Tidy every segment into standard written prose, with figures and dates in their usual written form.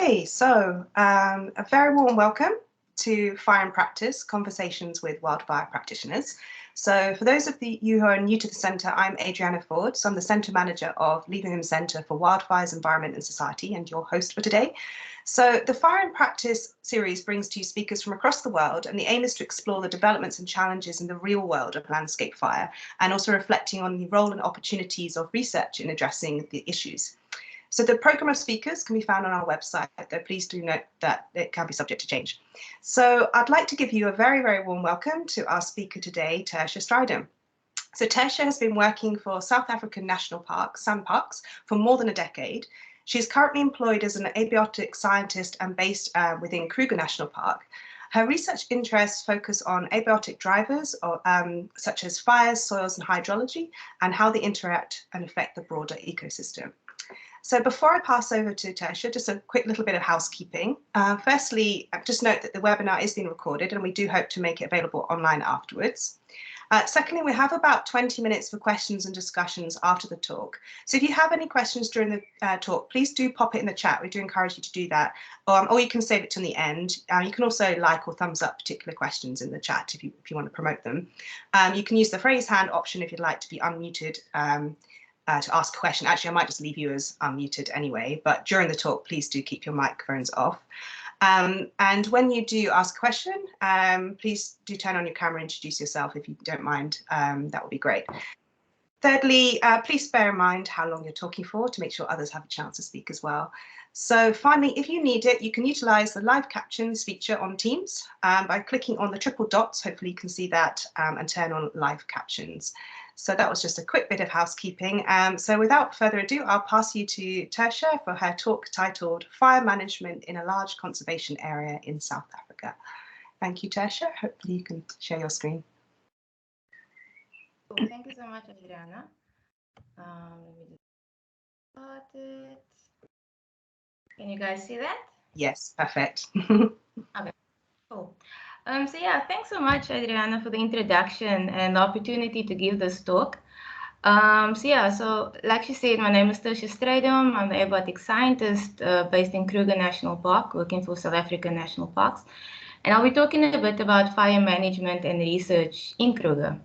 Hey, a very warm welcome to Fire in Practice, Conversations with Wildfire Practitioners. So for those of you who are new to the Centre, I'm Adriana Ford, so I'm the Centre Manager of Leavenham Centre for Wildfires, Environment and Society, and your host for today. So the Fire in Practice series brings to you speakers from across the world, and the aim is to explore the developments and challenges in the real world of landscape fire, and also reflecting on the role and opportunities of research in addressing the issues. So the programme of speakers can be found on our website, though please do note that it can be subject to change. So I'd like to give you a very, very warm welcome to our speaker today, Tercia Strydom. So Tercia has been working for South African National Park, SANParks, for more than a decade. She's currently employed as an abiotic scientist and based within Kruger National Park. Her research interests focus on abiotic drivers, such as fires, soils and hydrology, and how they interact and affect the broader ecosystem. So before I pass over to Tercia, just a quick little bit of housekeeping. Firstly, just note that the webinar is being recorded and we do hope to make it available online afterwards. Secondly, we have about 20 minutes for questions and discussions after the talk. So if you have any questions during the talk, please do pop it in the chat. We do encourage you to do that. Or you can save it till the end. You can also like or thumbs up particular questions in the chat if you want to promote them. You can use the raise hand option if you'd like to be unmuted to ask a question. Actually, I might just leave you as unmuted anyway, but during the talk, please do keep your microphones off. And when you do ask a question, please do turn on your camera and introduce yourself if you don't mind. That would be great. Thirdly, please bear in mind how long you're talking for to make sure others have a chance to speak as well. So finally, if you need it, you can utilize the live captions feature on Teams by clicking on the triple dots. Hopefully you can see that and turn on live captions. So that was just a quick bit of housekeeping. So without further ado, I'll pass you to Tercia for her talk titled Fire Management in a Large Conservation Area in South Africa. Thank you, Tercia. Hopefully you can share your screen. Cool. Thank you so much, Adriana. Let me just start it. Can you guys see that? Yes, perfect. Okay, cool. So yeah, thanks so much, Adriana, for the introduction and the opportunity to give this talk. So like she said, my name is Tercia Strydom. I'm the Abiotic Scientist based in Kruger National Park, working for South African National Parks. And I'll be talking a bit about fire management and research in Kruger.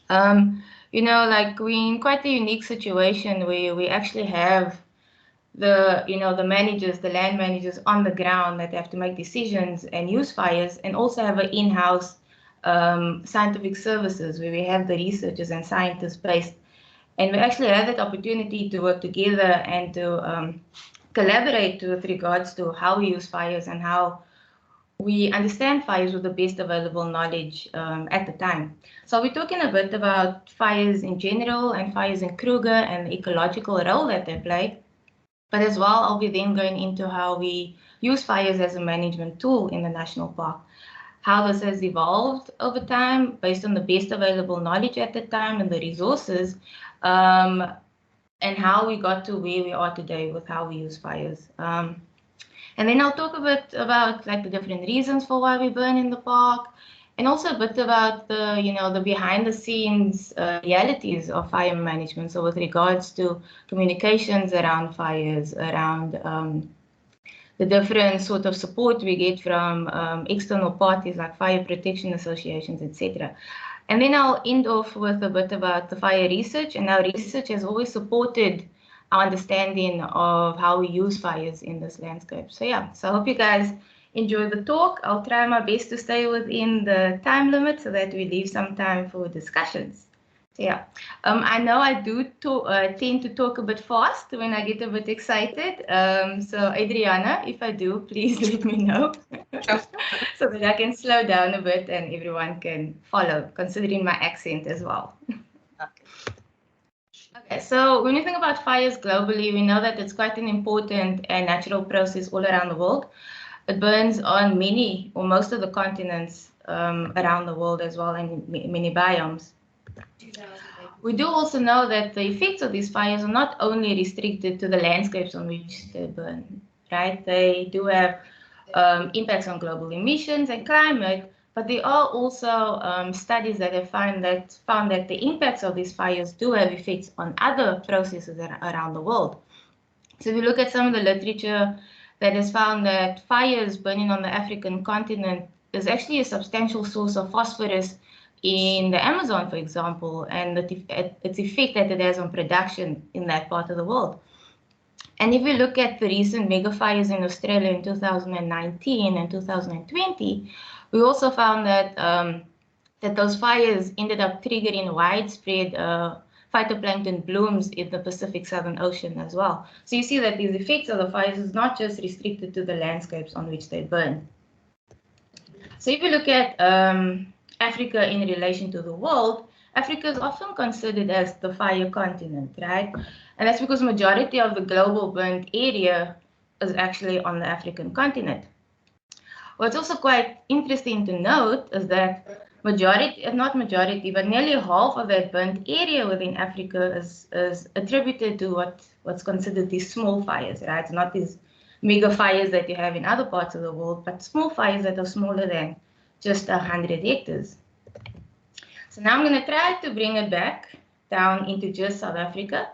We're in quite a unique situation where we actually have the managers, the land managers on the ground that have to make decisions and use fires, and also have an in-house scientific services where we have the researchers and scientists based, and we actually have that opportunity to work together and to collaborate with regards to how we use fires and how we understand fires with the best available knowledge at the time. So we're talking a bit about fires in general and fires in Kruger and the ecological role that they play. But as well, I'll be then going into how we use fires as a management tool in the national park, how this has evolved over time based on the best available knowledge at the time and the resources, and how we got to where we are today with how we use fires. And then I'll talk a bit about the different reasons for why we burn in the park, and also a bit about the behind the scenes realities of fire management. So with regards to communications around fires, around the different sort of support we get from external parties like fire protection associations, etc. And then I'll end off with a bit about the fire research, and our research has always supported our understanding of how we use fires in this landscape. So yeah, so I hope you guys enjoy the talk. I'll try my best to stay within the time limit so that we leave some time for discussions. So yeah, I know I do tend to talk a bit fast when I get a bit excited. So Adriana, if I do, please let me know so that I can slow down a bit and everyone can follow, considering my accent as well. Okay, so when you think about fires globally, we know that it's quite an important and natural process all around the world. It burns on many or most of the continents around the world as well, and many biomes. We do also know that the effects of these fires are not only restricted to the landscapes on which they burn, right? They do have impacts on global emissions and climate, but there are also studies that have found that the impacts of these fires do have effects on other processes around the world. So if you look at some of the literature that has found that fires burning on the African continent is actually a substantial source of phosphorus in the Amazon, for example, and its effect that it has on production in that part of the world. And if we look at the recent mega fires in Australia in 2019 and 2020, we also found that that those fires ended up triggering widespread phytoplankton blooms in the Pacific Southern Ocean as well. So you see that these effects of the fires is not just restricted to the landscapes on which they burn. So if you look at Africa in relation to the world, Africa is often considered as the fire continent, right? And that's because majority of the global burnt area is actually on the African continent. What's also quite interesting to note is that not majority, but nearly half of that burnt area within Africa is attributed to what's considered these small fires, right? It's not these mega fires that you have in other parts of the world, but small fires that are smaller than just 100 hectares. So now I'm going to try to bring it back down into just South Africa.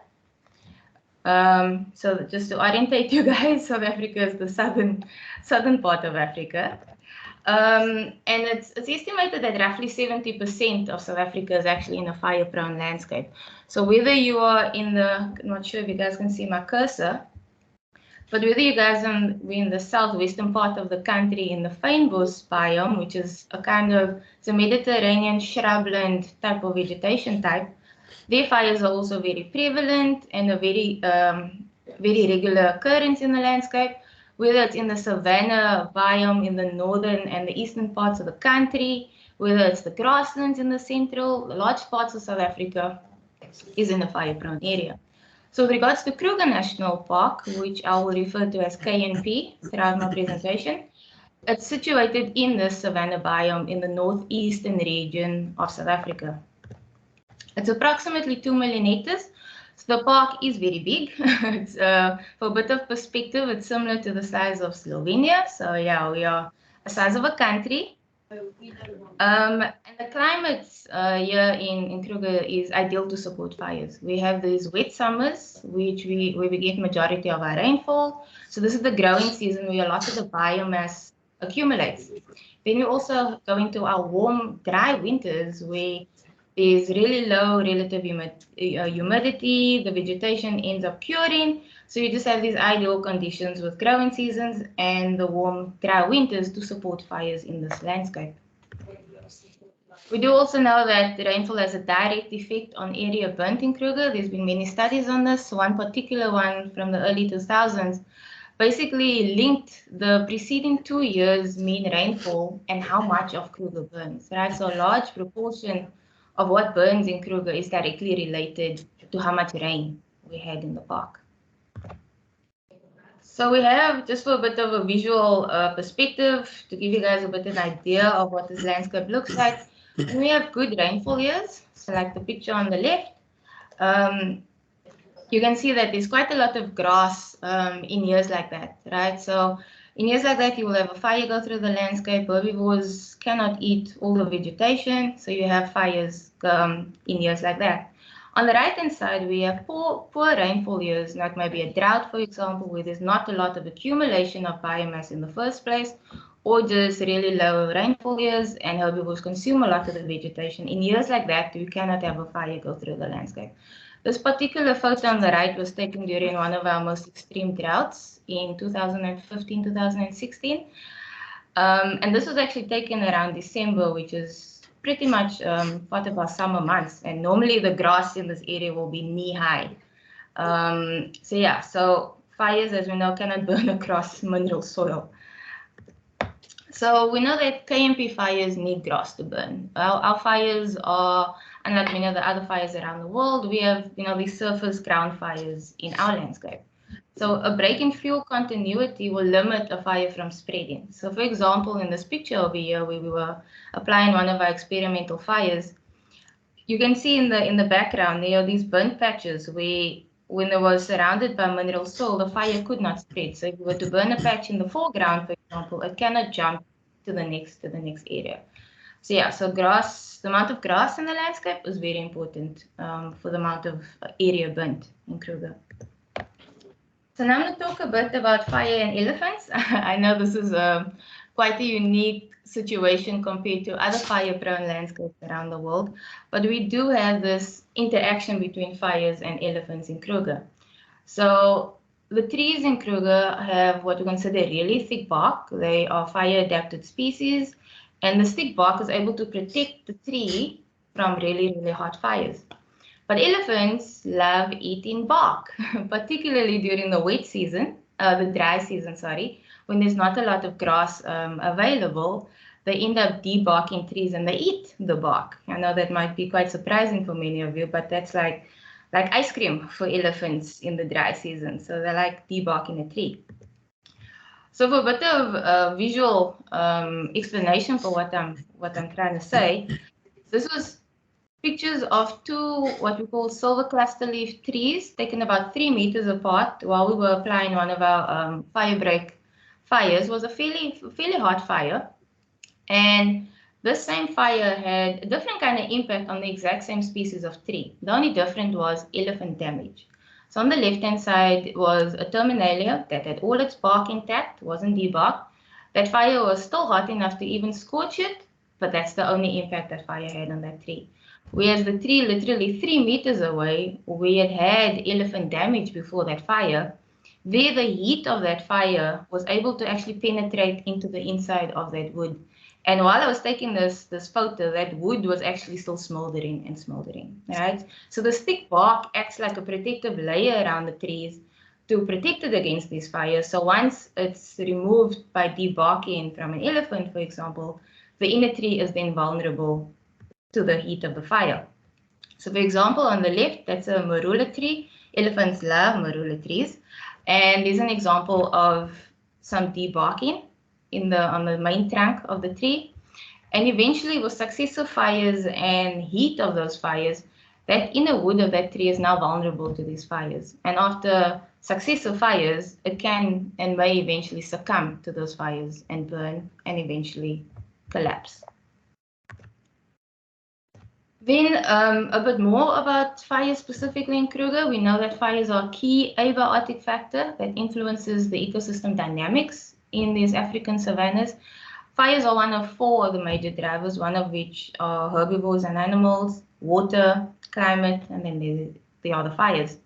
So just to orientate you guys, South Africa is the southern part of Africa. And it's estimated that roughly 70% of South Africa is actually in a fire-prone landscape. So whether you are in the, I'm not sure if you guys can see my cursor, but whether you guys are in the southwestern part of the country in the fynbos biome, which is a kind of the Mediterranean shrubland type of vegetation type, their fires are also very prevalent and a very regular occurrence in the landscape, whether it's in the savanna biome in the northern and the eastern parts of the country, whether it's the grasslands in the central, large parts of South Africa is in a fire-prone area. So with regards to Kruger National Park, which I will refer to as KNP throughout my presentation, it's situated in the savanna biome in the northeastern region of South Africa. It's approximately 2 million hectares. So the park is very big. It's, for a bit of perspective, it's similar to the size of Slovenia. So yeah, we are the size of a country. And the climate here in Kruger is ideal to support fires. We have these wet summers, where we get majority of our rainfall. So this is the growing season where a lot of the biomass accumulates. Then we also go into our warm, dry winters where there's really low relative humidity, the vegetation ends up curing. So you just have these ideal conditions with growing seasons and the warm, dry winters to support fires in this landscape. We do also know that the rainfall has a direct effect on area burnt in Kruger. There's been many studies on this. One particular one from the early 2000s basically linked the preceding 2 years mean rainfall and how much of Kruger burns, right? So a large proportion of what burns in Kruger is directly related to how much rain we had in the park. So we have, just for a bit of a visual perspective, to give you guys a bit of an idea of what this landscape looks like. When we have good rainfall years, so like the picture on the left, you can see that there's quite a lot of grass in years like that, right? So in years like that, you will have a fire go through the landscape. Herbivores cannot eat all the vegetation, so you have fires in years like that. On the right-hand side, we have poor rainfall years, like maybe a drought, for example, where there's not a lot of accumulation of biomass in the first place, or just really low rainfall years, and herbivores consume a lot of the vegetation. In years like that, you cannot have a fire go through the landscape. This particular photo on the right was taken during one of our most extreme droughts in 2015, 2016. And this was actually taken around December, which is pretty much part of our summer months. And normally the grass in this area will be knee-high. So yeah, so fires, as we know, cannot burn across mineral soil. So we know that KMP fires need grass to burn. Our fires are, unlike many of the other fires around the world, we have, these surface ground fires in our landscape. So a break in fuel continuity will limit a fire from spreading. So for example, in this picture over here, where we were applying one of our experimental fires, you can see in the background, there are these burnt patches where when it was surrounded by mineral soil, the fire could not spread. So if you were to burn a patch in the foreground, for example, it cannot jump to the next area. So yeah, so grass, the amount of grass in the landscape is very important for the amount of area burnt in Kruger. So now I'm going to talk a bit about fire and elephants. I know this is quite a unique situation compared to other fire-prone landscapes around the world, but we do have this interaction between fires and elephants in Kruger. So the trees in Kruger have what we consider really thick bark. They are fire-adapted species, and the thick bark is able to protect the tree from really, really hot fires. But elephants love eating bark, particularly during the wet season, the dry season, sorry, when there's not a lot of grass available. They end up debarking trees and they eat the bark. I know that might be quite surprising for many of you, but that's like ice cream for elephants in the dry season. So they like debarking a tree. So for a bit of visual explanation for what I'm trying to say, this was pictures of two what we call silver cluster leaf trees taken about 3 meters apart while we were applying one of our fire break fires. It was a fairly hot fire, and this same fire had a different kind of impact on the exact same species of tree. The only difference was elephant damage. So on the left hand side was a terminalia that had all its bark intact, wasn't debarked. That fire was still hot enough to even scorch it, but that's the only impact that fire had on that tree. Whereas the tree literally 3 meters away, we had elephant damage before that fire. There, the heat of that fire was able to actually penetrate into the inside of that wood. And while I was taking this photo, that wood was actually still smoldering and smoldering, right? So the thick bark acts like a protective layer around the trees to protect it against these fires. So once it's removed by debarking from an elephant, for example, the inner tree is then vulnerable to the heat of the fire. So for example, on the left, that's a marula tree. Elephants love marula trees. And there's an example of some debarking on the main trunk of the tree. And eventually, with successive fires and heat of those fires, that inner wood of that tree is now vulnerable to these fires. And after successive fires, it can and may eventually succumb to those fires and burn and eventually collapse. Then a bit more about fire specifically in Kruger. We know that fires are a key abiotic factor that influences the ecosystem dynamics in these African savannas. Fires are one of 4 of the major drivers, one of which are herbivores and animals, water, climate, and then there are the fires.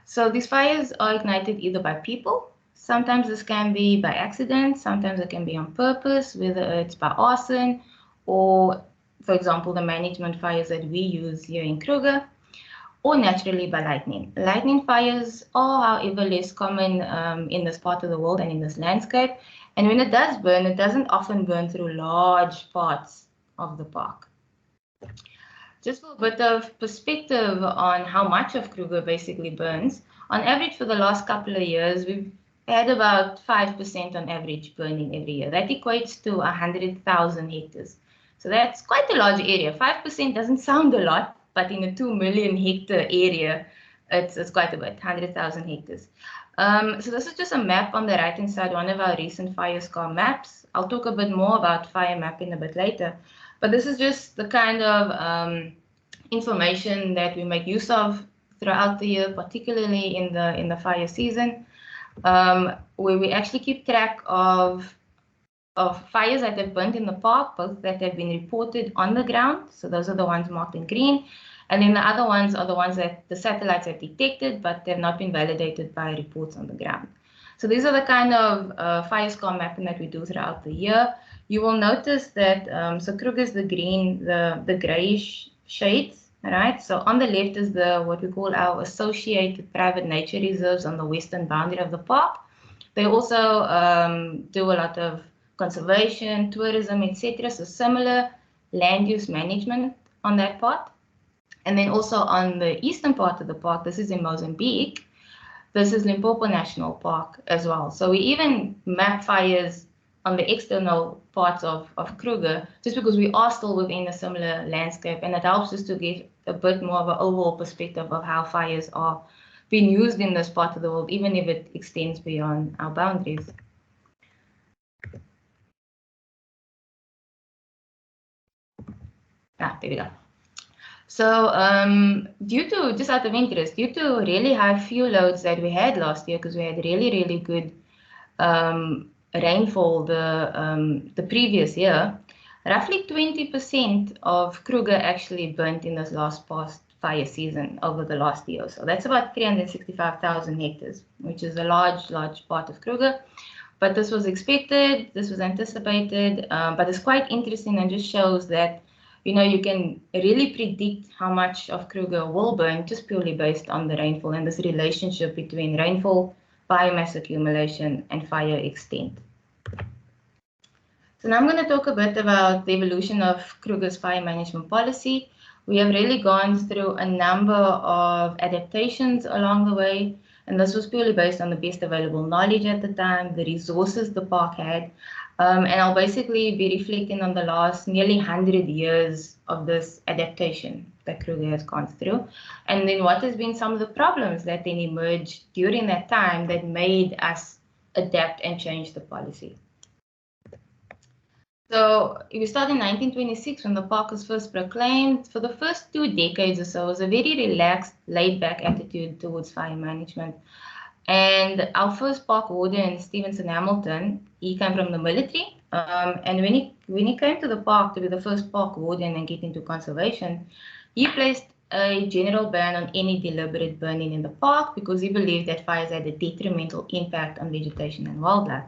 So these fires are ignited either by people. Sometimes this can be by accident, sometimes it can be on purpose, whether it's by arson or, for example, the management fires that we use here in Kruger, or naturally by lightning. Lightning fires are, however, less common in this part of the world and in this landscape. And when it does burn, it doesn't often burn through large parts of the park. Just for a bit of perspective on how much of Kruger basically burns, on average for the last couple of years, we've had about 5% on average burning every year. That equates to 100,000 hectares. So that's quite a large area. 5% doesn't sound a lot, but in a 2 million hectare area, it's quite a bit, 100,000 hectares. So this is just a map on the right-hand side, one of our recent fire scar maps. I'll talk a bit more about fire mapping a bit later, but this is just the kind of information that we make use of throughout the year, particularly in the fire season, where we actually keep track of fires that have burned in the park, both that have been reported on the ground. So those are the ones marked in green. And then the other ones are the ones that the satellites have detected, but they've not been validated by reports on the ground. So these are the kind of fire scar mapping that we do throughout the year. You will notice that, so Kruger is the green, the grayish shades, right? So on the left is what we call our associated private nature reserves on the western boundary of the park. They also do a lot of conservation, tourism, etc. So similar land use management on that part. And then also on the eastern part of the park, this is in Mozambique, this is Limpopo National Park as well. So we even map fires on the external parts of Kruger, just because we are still within a similar landscape, and it helps us to get a bit more of an overall perspective of how fires are being used in this part of the world, even if it extends beyond our boundaries. There we go. So just out of interest, due to really high fuel loads that we had last year, because we had really good rainfall the previous year, roughly 20% of Kruger actually burnt in this past fire season over the last year. So that's about 365,000 hectares, which is a large part of Kruger. But this was expected, this was anticipated, but it's quite interesting and just shows that, you know, you can really predict how much of Kruger will burn just purely based on the rainfall and this relationship between rainfall, biomass accumulation, and fire extent. So now I'm going to talk a bit about the evolution of Kruger's fire management policy. We have really gone through a number of adaptations along the way, and this was purely based on the best available knowledge at the time, the resources the park had, and I'll basically be reflecting on the last nearly 100 years of this adaptation that Kruger has gone through, and then what has been some of the problems that then emerged during that time that made us adapt and change the policy. So we start in 1926 when the park was first proclaimed. For the first 2 decades or so, it was a very relaxed, laid-back attitude towards fire management. And our first park warden, Stevenson Hamilton, he came from the military. And when he came to the park to be the first park warden and get into conservation, he placed a general ban on any deliberate burning in the park because he believed that fires had a detrimental impact on vegetation and wildlife.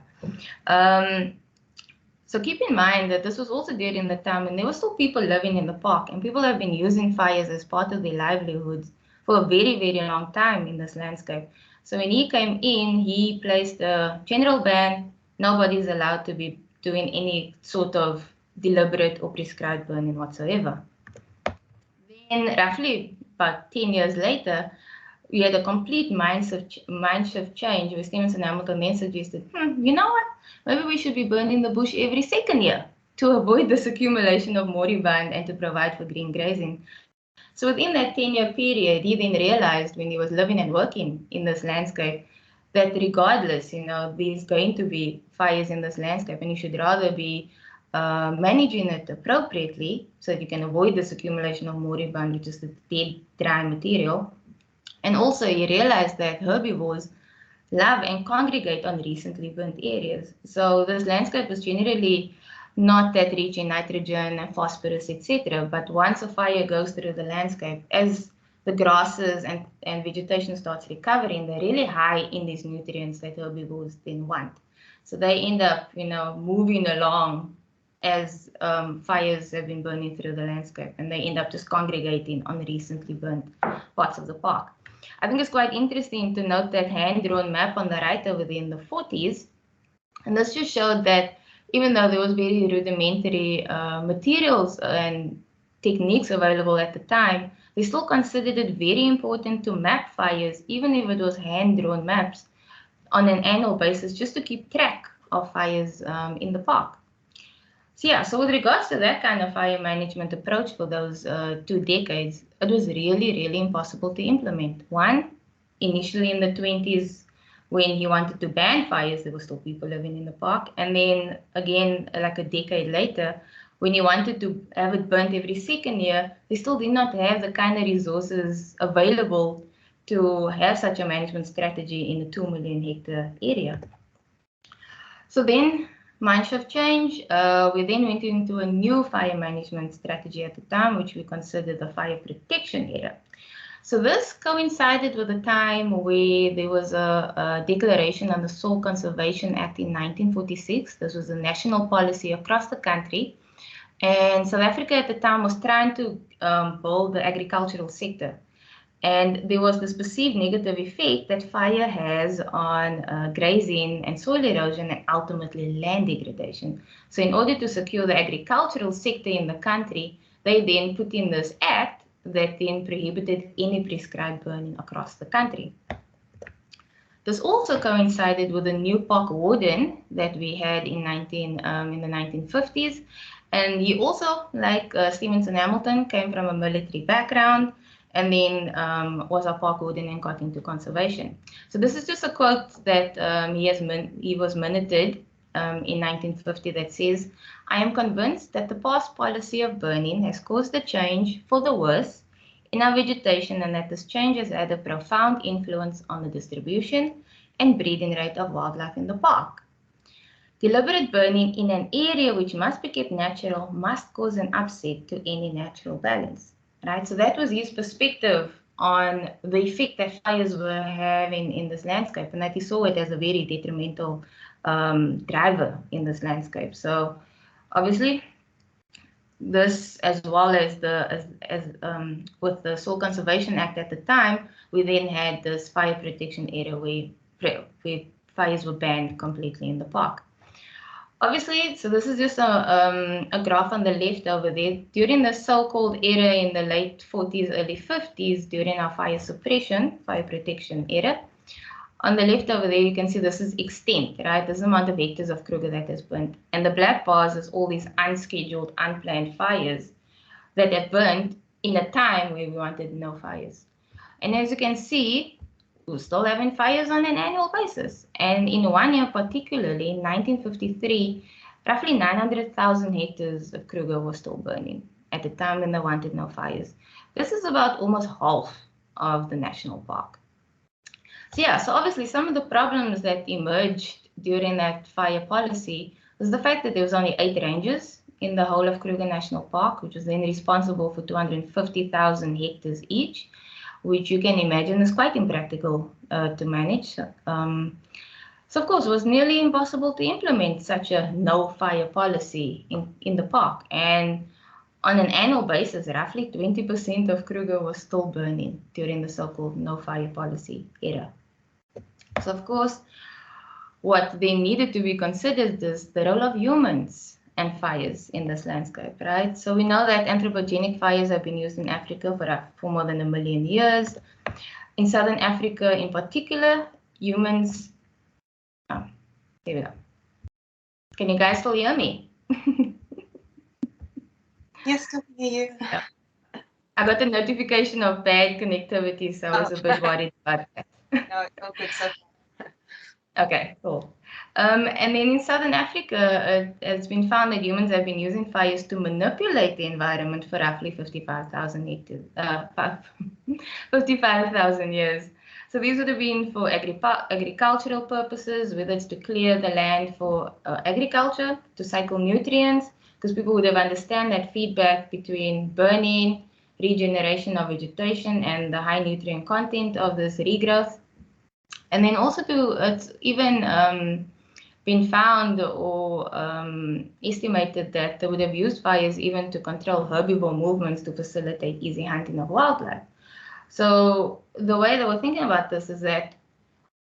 So keep in mind that this was also during the time when there were still people living in the park, and people have been using fires as part of their livelihoods for a very long time in this landscape. So when he came in, he placed a general ban. Nobody is allowed to be doing any sort of deliberate or prescribed burning whatsoever. Then roughly about 10 years later, we had a complete mind shift change where Stevenson Hamilton then suggested, you know what, maybe we should be burning the bush every second year to avoid this accumulation of moribund and to provide for green grazing. So within that 10-year period, he then realized when he was living and working in this landscape that regardless, you know, there's going to be fires in this landscape and you should rather be managing it appropriately so that you can avoid this accumulation of moribund, which is the dead, dry material. And also he realized that herbivores love and congregate on recently burnt areas. So this landscape is generally not that rich in nitrogen and phosphorus, etc. But once a fire goes through the landscape, as the grasses and vegetation starts recovering, they're really high in these nutrients that herbivores then want. So they end up, you know, moving along as fires have been burning through the landscape, and they end up just congregating on recently burnt parts of the park. I think it's quite interesting to note that hand-drawn map on the right over there in the 40s. And this just showed that even though there was very rudimentary materials and techniques available at the time, they still considered it very important to map fires, even if it was hand-drawn maps on an annual basis, just to keep track of fires in the park. So yeah, so with regards to that kind of fire management approach for those 2 decades, it was really impossible to implement. One, initially in the 20s, when he wanted to ban fires, there were still people living in the park. And then again, like a decade later, when he wanted to have it burnt every second year, they still did not have the kind of resources available to have such a management strategy in a 2 million hectare area. So then, mindshift change, we then went into a new fire management strategy at the time, which we considered the fire protection era. So this coincided with a time where there was a declaration on the Soil Conservation Act in 1946. This was a national policy across the country. And South Africa at the time was trying to build the agricultural sector. And there was this perceived negative effect that fire has on grazing and soil erosion and ultimately land degradation. So in order to secure the agricultural sector in the country, they then put in this act that then prohibited any prescribed burning across the country. This also coincided with a new park warden that we had in the 1950s. And he also, like Stevenson Hamilton, came from a military background, and then was a park warden and got into conservation. So this is just a quote that he was minuted in 1950 that says, "I am convinced that the past policy of burning has caused a change for the worse in our vegetation, and that this change has had a profound influence on the distribution and breeding rate of wildlife in the park. Deliberate burning in an area which must be kept natural must cause an upset to any natural balance, right? So that was his perspective on the effect that fires were having in this landscape, and that he saw it as a very detrimental driver in this landscape. So obviously, this, as well as with the Soil Conservation Act at the time, we then had this fire protection area where fires were banned completely in the park. Obviously, so this is just a graph on the left over there. During the so-called era in the late 40s, early 50s, during our fire suppression, fire protection era, on the left over there, you can see this is extent, right? This is the amount of hectares of Kruger that has burnt. And the black bars is all these unscheduled, unplanned fires that have burnt in a time where we wanted no fires. And as you can see, we're still having fires on an annual basis. And in one year particularly, in 1953, roughly 900,000 hectares of Kruger was still burning at the time when they wanted no fires. This is about almost half of the national park. So yeah, so obviously some of the problems that emerged during that fire policy was the fact that there was only 8 ranges in the whole of Kruger National Park, which was then responsible for 250,000 hectares each, which you can imagine is quite impractical to manage. So of course, it was nearly impossible to implement such a no fire policy in the park. And on an annual basis, roughly 20% of Kruger was still burning during the so-called no fire policy era. So of course, what then needed to be considered is the role of humans and fires in this landscape, right? So we know that anthropogenic fires have been used in Africa for more than 1 million years. In Southern Africa in particular, humans, oh, there we go. Can you guys still hear me? Yes, I can hear you. Yeah. I got a notification of bad connectivity, so I was a bit worried about that. No, it's all good so far. Okay, cool. And then in Southern Africa, it's been found that humans have been using fires to manipulate the environment for roughly 55,000 hectares, 55,000 years. So these would have been for agricultural purposes, whether it's to clear the land for agriculture, to cycle nutrients, because people would have understand that feedback between burning, regeneration of vegetation, and the high nutrient content of this regrowth. And then also it's even been found or estimated that they would have used fires even to control herbivore movements to facilitate easy hunting of wildlife. So the way they were thinking about this is that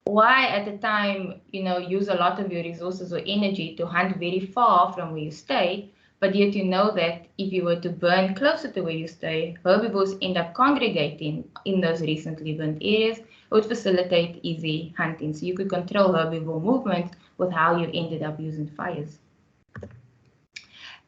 why at the time, use a lot of your resources or energy to hunt very far from where you stay, but yet you know that if you were to burn closer to where you stay, herbivores end up congregating in those recently burnt areas. It would facilitate easy hunting. So you could control herbivore movement with how you ended up using fires.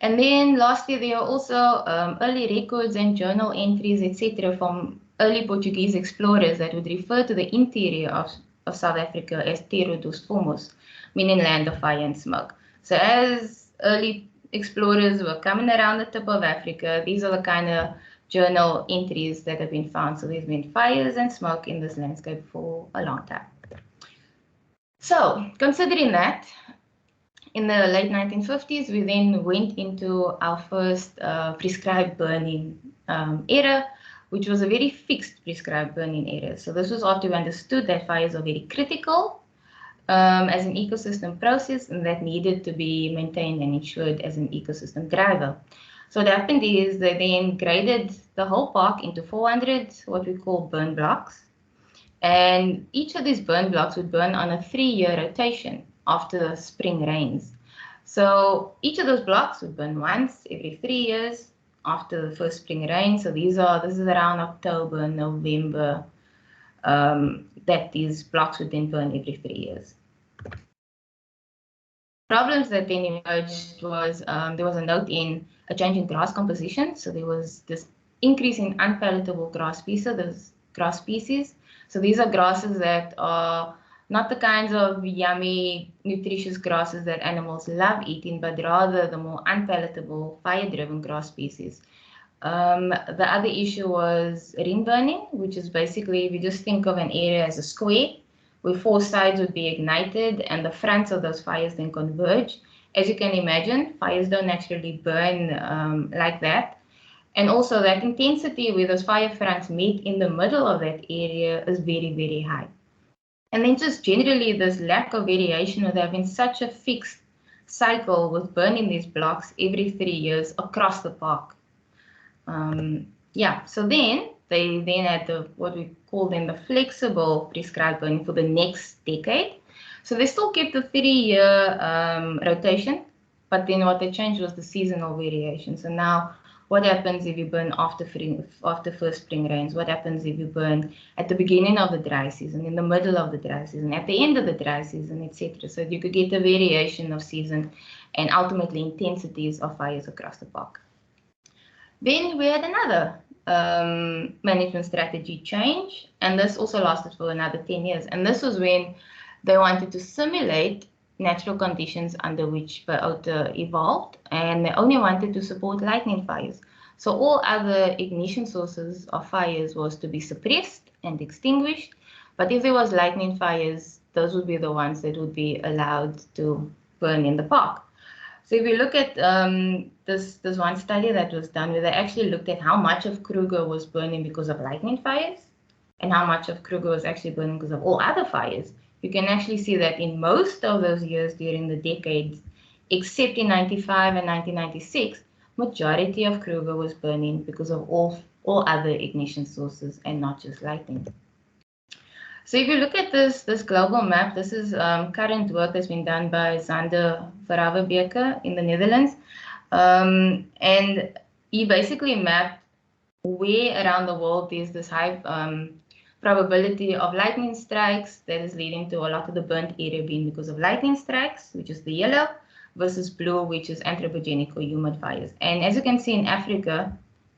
And then lastly, there are also early records and journal entries, etc., from early Portuguese explorers that would refer to the interior of South Africa as Terra dos Fomos, meaning land of fire and smoke. So as early explorers were coming around the tip of Africa, these are the kind of journal entries that have been found. So there's been fires and smoke in this landscape for a long time. So considering that, in the late 1950s, we then went into our first prescribed burning era, which was a very fixed prescribed burning era. So this was after we understood that fires are very critical as an ecosystem process and that needed to be maintained and ensured as an ecosystem driver. So what happened is they then graded the whole park into 400 what we call burn blocks. And each of these burn blocks would burn on a 3-year rotation after the spring rains. So each of those blocks would burn once every 3 years after the first spring rain. So this is around October, November, that these blocks would then burn every 3 years. Problems that then emerged was there was a note in a change in grass composition. So there was this increase in unpalatable grass species. So these are grasses that are not the kinds of yummy, nutritious grasses that animals love eating, but rather the more unpalatable, fire-driven grass species. The other issue was ring burning, which is basically, if you just think of an area as a square, where 4 sides would be ignited and the fronts of those fires then converge. As you can imagine, fires don't naturally burn like that. And also that intensity where those fire fronts meet in the middle of that area is very, very high. And then just generally this lack of variation with having such a fixed cycle with burning these blocks every 3 years across the park. Yeah, so then they then had what we call then the flexible prescribed burning for the next decade. So they still kept the 3-year rotation, but then what they changed was the seasonal variation. So now what happens if you burn after first spring rains? What happens if you burn at the beginning of the dry season, in the middle of the dry season, at the end of the dry season, etc. So you could get a variation of season and ultimately intensities of fires across the park. Then we had another management strategy change, and this also lasted for another 10 years. And this was when they wanted to simulate natural conditions under which biota evolved, and they only wanted to support lightning fires. So all other ignition sources of fires was to be suppressed and extinguished, but if there was lightning fires, those would be the ones that would be allowed to burn in the park. So if we look at this one study that was done where they actually looked at how much of Kruger was burning because of lightning fires and how much of Kruger was actually burning because of all other fires, you can actually see that in most of those years during the decades, except in 95 and 1996, majority of Kruger was burning because of all other ignition sources and not just lightning. So if you look at this global map, this is current work that's been done by Sander Verhavenbeke in the Netherlands. And he basically mapped where around the world there's this high probability of lightning strikes that is leading to a lot of the burnt area being because of lightning strikes, which is the yellow, versus blue, which is anthropogenic or human fires. And as you can see in Africa,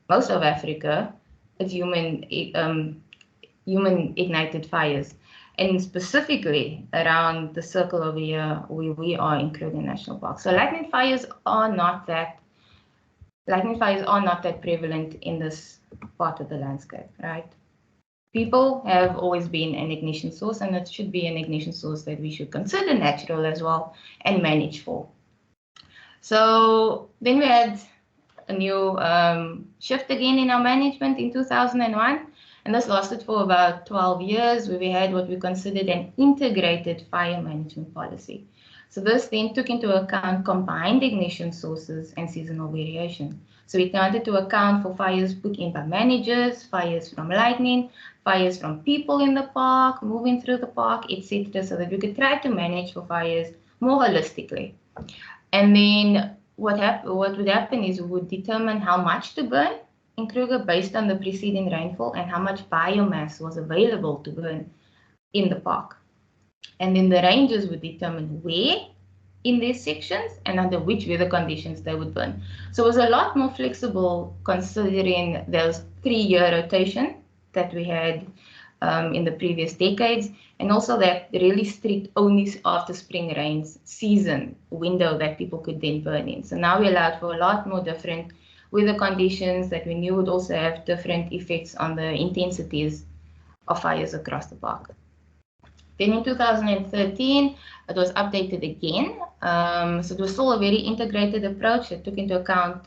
most of Africa, it's human ignited fires, and specifically around the circle over here where we are in Kruger National Park. So lightning fires are not that prevalent in this part of the landscape, right? People have always been an ignition source, and it should be an ignition source that we should consider natural as well and manage for. So then we had a new shift again in our management in 2001. And this lasted for about 12 years, where we had what we considered an integrated fire management policy. So this then took into account combined ignition sources and seasonal variation. So we wanted to account for fires put in by managers, fires from lightning, fires from people in the park, moving through the park, etc., so that we could try to manage for fires more holistically. And then what would happen is we would determine how much to burn in Kruger based on the preceding rainfall and how much biomass was available to burn in the park. And then the rangers would determine where in these sections and under which weather conditions they would burn. So it was a lot more flexible considering those 3-year rotation that we had in the previous decades, and also that really strict only after spring rains season window that people could then burn in. So now we allowed for a lot more different weather conditions that we knew would also have different effects on the intensities of fires across the park. Then in 2013, it was updated again. So it was still a very integrated approach that took into account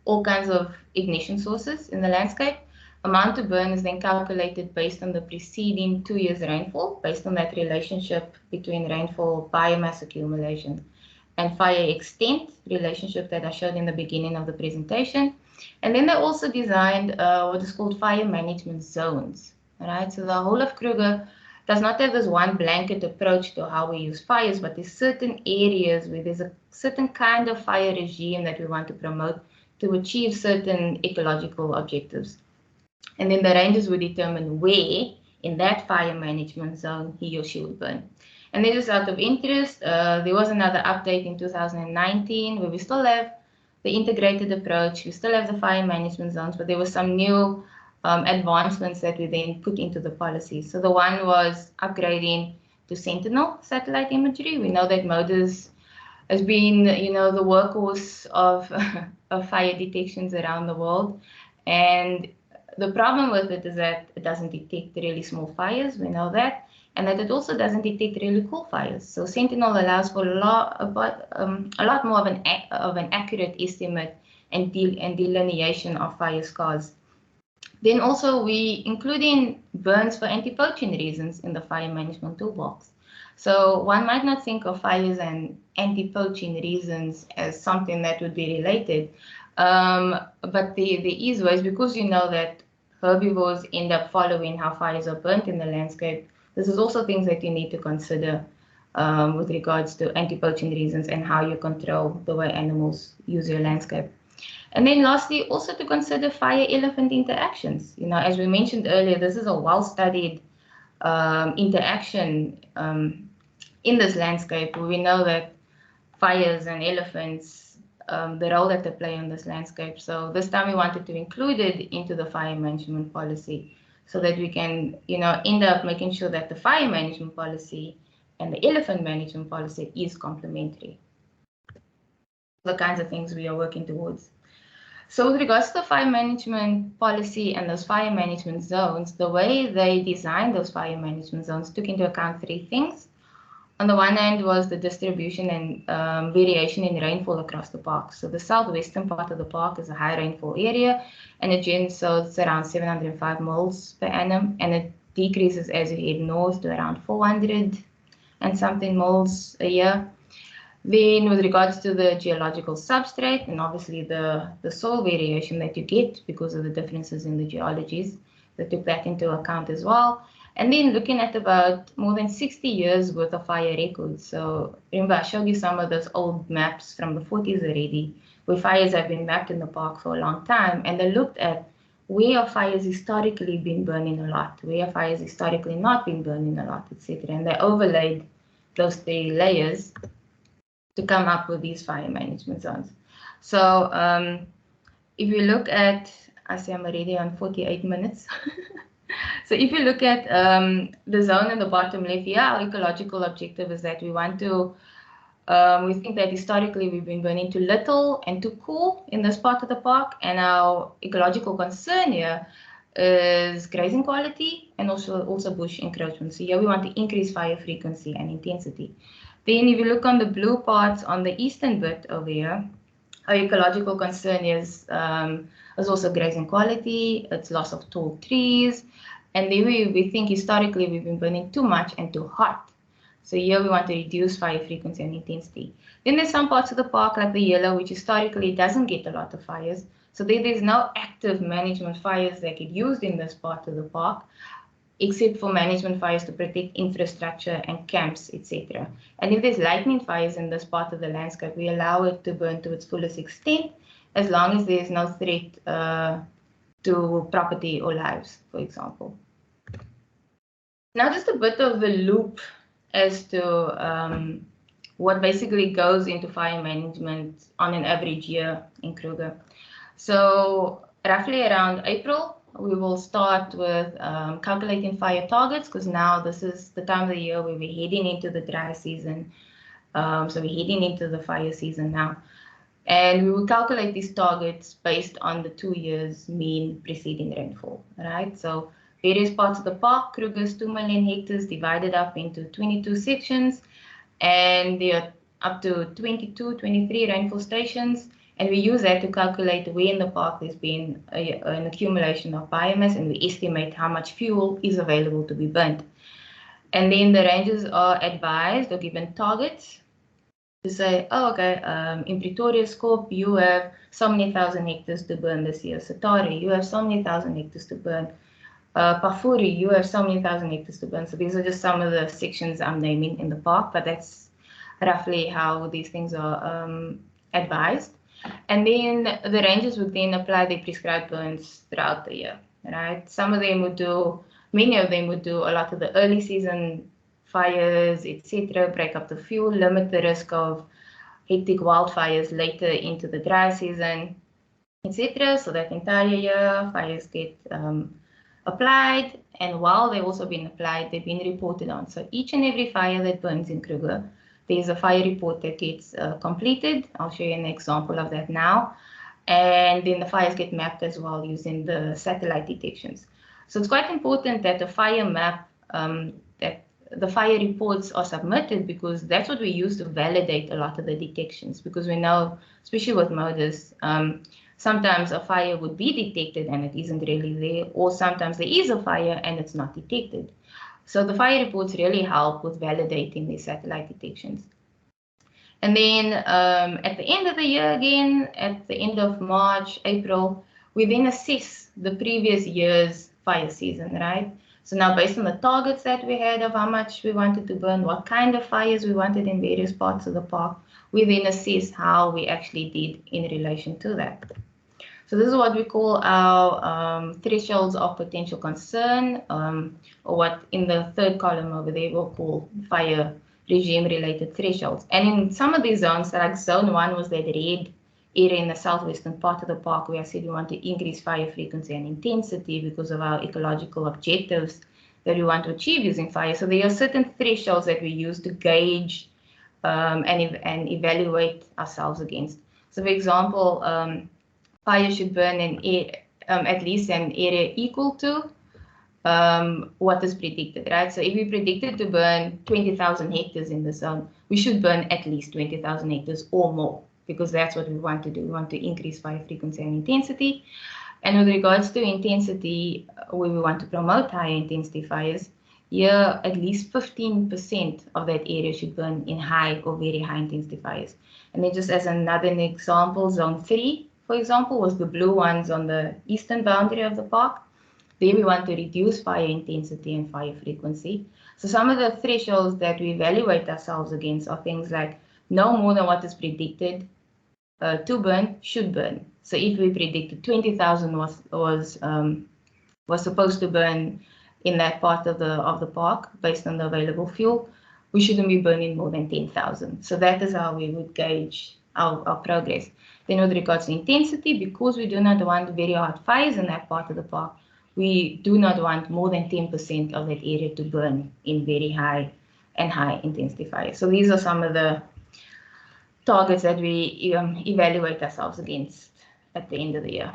all kinds of ignition sources in the landscape. Amount to burn is then calculated based on the preceding 2 years rainfall, based on that relationship between rainfall, biomass accumulation, and fire extent relationship that I showed in the beginning of the presentation. And then they also designed what is called fire management zones. Right? So the whole of Kruger does not have this one blanket approach to how we use fires, but there's certain areas where there's a certain kind of fire regime that we want to promote to achieve certain ecological objectives. And then the rangers would determine where in that fire management zone he or she would burn. And then just out of interest, there was another update in 2019 where we still have the integrated approach, we still have the fire management zones, but there were some new advancements that we then put into the policy. So the one was upgrading to Sentinel satellite imagery. We know that motors has been, the workhorse of, of fire detections around the world. And the problem with it is that it doesn't detect really small fires, we know that, and that it also doesn't detect really cool fires. So Sentinel allows for a lot more of an accurate estimate and delineation of fire scars. Then also we including burns for anti-poaching reasons in the fire management toolbox. So one might not think of fires and anti-poaching reasons as something that would be related, but there is ways, because you know that herbivores end up following how fires are burnt in the landscape. This is also things that you need to consider with regards to anti-poaching reasons and how you control the way animals use your landscape. And then lastly, also to consider fire-elephant interactions. As we mentioned earlier, this is a well-studied interaction in this landscape. We know that fires and elephants, the role that they play in this landscape. So this time we wanted to include it into the fire management policy so that we can, end up making sure that the fire management policy and the elephant management policy is complementary. The kinds of things we are working towards. So with regards to the fire management policy and those fire management zones, the way they designed those fire management zones took into account three things. On the one hand was the distribution and variation in rainfall across the park. So the southwestern part of the park is a high rainfall area, and it's around 705 mils per annum, and it decreases as you head north to around 400 and something mils a year. Then with regards to the geological substrate and obviously the soil variation that you get because of the differences in the geologies, they took that into account as well. And then looking at about more than 60 years worth of fire records. So remember, I showed you some of those old maps from the 40s already, where fires have been mapped in the park for a long time. And they looked at where have fires historically been burning a lot, where have fires historically not been burning a lot, etc. And they overlaid those three layers to come up with these fire management zones. So if you look at, I see I'm already on 48 minutes. So if you look at the zone in the bottom left here, our ecological objective is that we want to, we think that historically we've been burning too little and too cool in this part of the park, and our ecological concern here is grazing quality and also bush encroachment. So here we want to increase fire frequency and intensity. Then if you look on the blue parts on the eastern bit over here, our ecological concern is also grazing quality, it's loss of tall trees, and then we think historically we've been burning too much and too hot. So here we want to reduce fire frequency and intensity. Then there's some parts of the park like the yellow, which historically doesn't get a lot of fires. So there's no active management fires that get used in this part of the park, except for management fires to protect infrastructure and camps, etc. And if there's lightning fires in this part of the landscape, we allow it to burn to its fullest extent, as long as there's no threat to property or lives, for example. Now just a bit of the loop as to what basically goes into fire management on an average year in Kruger. So roughly around April, we will start with calculating fire targets, because now this is the time of the year where we're heading into the dry season. So we're heading into the fire season now. And we will calculate these targets based on the 2 years mean preceding rainfall, right? So various parts of the park, Kruger's 2 million hectares divided up into 22 sections, and there are up to 22, 23 rainfall stations. And we use that to calculate where in the park there's been an accumulation of biomass, and we estimate how much fuel is available to be burnt. And then the rangers are advised or given targets to say, oh, okay, in Pretoria Scope, you have so many thousand hectares to burn this year. Satari, you have so many thousand hectares to burn. Pafuri, you have so many thousand hectares to burn. So these are just some of the sections I'm naming in the park, but that's roughly how these things are advised. And then the rangers would then apply their prescribed burns throughout the year, right? Some of them would do, many of them would do a lot of the early season fires, etc., break up the fuel, limit the risk of hectic wildfires later into the dry season, etc. So that entire year fires get applied, and while they've also been applied, they've been reported on. So each and every fire that burns in Kruger, there's a fire report that gets completed. I'll show you an example of that now. And then the fires get mapped as well using the satellite detections. So it's quite important that the fire map, that the fire reports are submitted, because that's what we use to validate a lot of the detections. Because we know, especially with murders, sometimes a fire would be detected and it isn't really there, or sometimes there is a fire and it's not detected. So the fire reports really help with validating these satellite detections. And then at the end of the year again, at the end of March, April, we then assess the previous year's fire season, right? So now based on the targets that we had of how much we wanted to burn, what kind of fires we wanted in various parts of the park, we then assess how we actually did in relation to that. So this is what we call our thresholds of potential concern, or what in the third column over there we'll call fire regime related thresholds. And in some of these zones, like zone 1 was that red area in the southwestern part of the park, where I said we want to increase fire frequency and intensity because of our ecological objectives that we want to achieve using fire. So there are certain thresholds that we use to gauge and evaluate ourselves against. So for example, fire should burn in at least an area equal to what is predicted, right? So if we predicted to burn 20,000 hectares in the zone, we should burn at least 20,000 hectares or more, because that's what we want to do. We want to increase fire frequency and intensity. And with regards to intensity, where we want to promote higher intensity fires, here at least 15% of that area should burn in high or very high intensity fires. And then just as another example, zone 3, for example, was the blue ones on the eastern boundary of the park. There we want to reduce fire intensity and fire frequency. So some of the thresholds that we evaluate ourselves against are things like no more than what is predicted to burn should burn. So if we predicted 20,000 was supposed to burn in that part of the park based on the available fuel, we shouldn't be burning more than 10,000. So that is how we would gauge our progress. Then with regards to intensity, because we do not want very hot fires in that part of the park, we do not want more than 10% of that area to burn in very high and high intensity fires. So these are some of the targets that we evaluate ourselves against at the end of the year.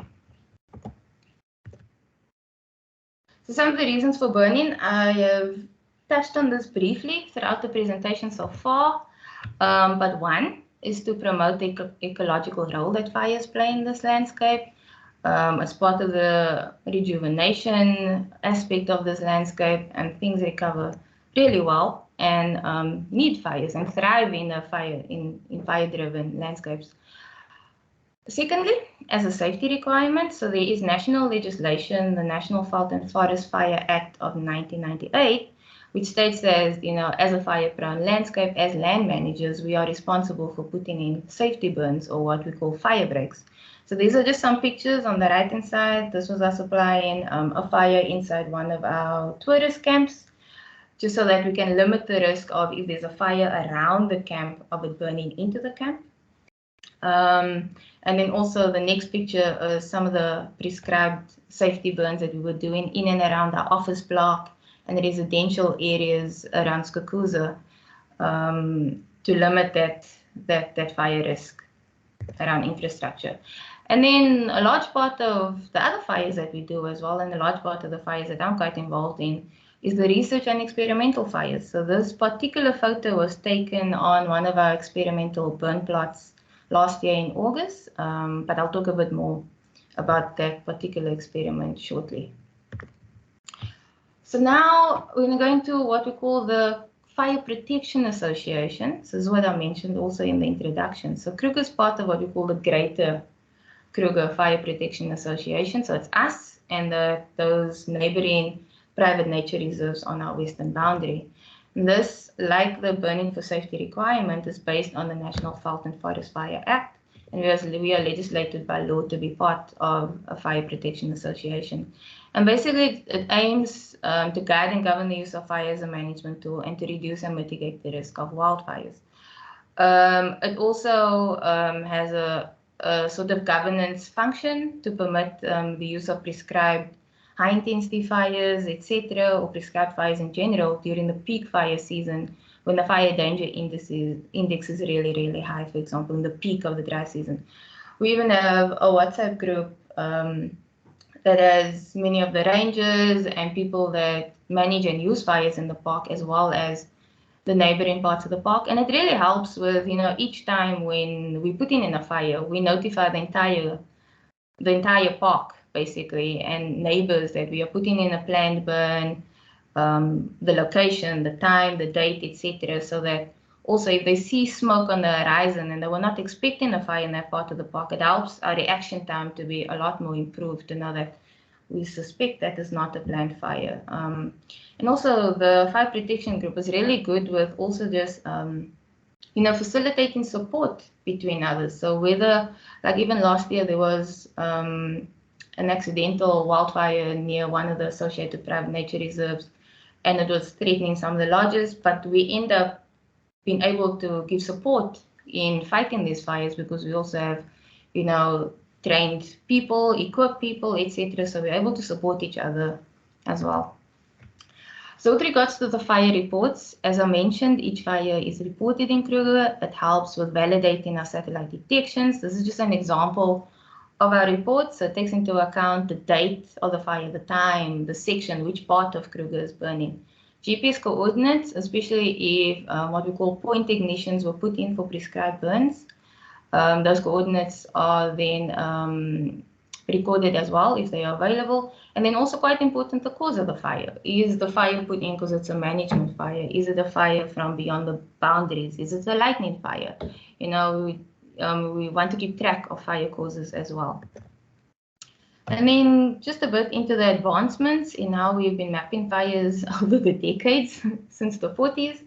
So some of the reasons for burning, I have touched on this briefly throughout the presentation so far, but one is to promote the ecological role that fires play in this landscape. As part of the rejuvenation aspect of this landscape, and things recover really well and need fires and thrive in fire-driven landscapes. Secondly, as a safety requirement, so there is national legislation, the National Veld and Forest Fire Act of 1998, which states that, as a fire-prone landscape, as land managers, we are responsible for putting in safety burns, or what we call fire breaks. So these are just some pictures on the right-hand side. This was us applying a fire inside one of our tourist camps, just so that we can limit the risk of, if there's a fire around the camp, of it burning into the camp. And then also the next picture is some of the prescribed safety burns that we were doing in and around our office block and residential areas around Skukuza, to limit that fire risk around infrastructure. And then a large part of the other fires that we do as well, and a large part of the fires that I'm quite involved in, is the research and experimental fires. So this particular photo was taken on one of our experimental burn plots last year in August, but I'll talk a bit more about that particular experiment shortly. So now we're going to go into what we call the Fire Protection Association. So this is what I mentioned also in the introduction. So Kruger is part of what we call the Greater Kruger Fire Protection Association. So it's us and those neighboring private nature reserves on our western boundary. And this, like the burning for safety requirement, is based on the National Veld and Forest Fire Act, and we are legislated by law to be part of a fire protection association. And basically, it aims to guide and govern the use of fire as a management tool and to reduce and mitigate the risk of wildfires. It also has a sort of governance function to permit the use of prescribed high-intensity fires, etc., or prescribed fires in general during the peak fire season when the fire danger index is really, really high, for example, in the peak of the dry season. We even have a WhatsApp group that has many of the rangers and people that manage and use fires in the park, as well as the neighboring parts of the park. And it really helps with, each time when we put in a fire, we notify the entire park, basically, and neighbors that we are putting in a planned burn, the location, the time, the date, etc. So that also if they see smoke on the horizon and they were not expecting a fire in that part of the park, it helps our reaction time to be a lot more improved, to know that we suspect that is not a planned fire. And also the fire protection group is really good with also just, facilitating support between others. So whether, like even last year, there was an accidental wildfire near one of the associated private nature reserves, and it was threatening some of the lodges, but we end up being able to give support in fighting these fires because we also have, trained people, equipped people, etc. So we're able to support each other as well. So with regards to the fire reports, as I mentioned, each fire is reported in Kruger. It helps with validating our satellite detections. This is just an example of our reports. So it takes into account the date of the fire, the time, the section, which part of Kruger is burning. GPS coordinates, especially if what we call point ignitions were put in for prescribed burns. Those coordinates are then recorded as well if they are available. And then also quite important, the cause of the fire. Is the fire put in because it's a management fire? Is it a fire from beyond the boundaries? Is it a lightning fire? We want to keep track of fire causes as well. And then just a bit into the advancements in how we've been mapping fires over the decades since the 40s.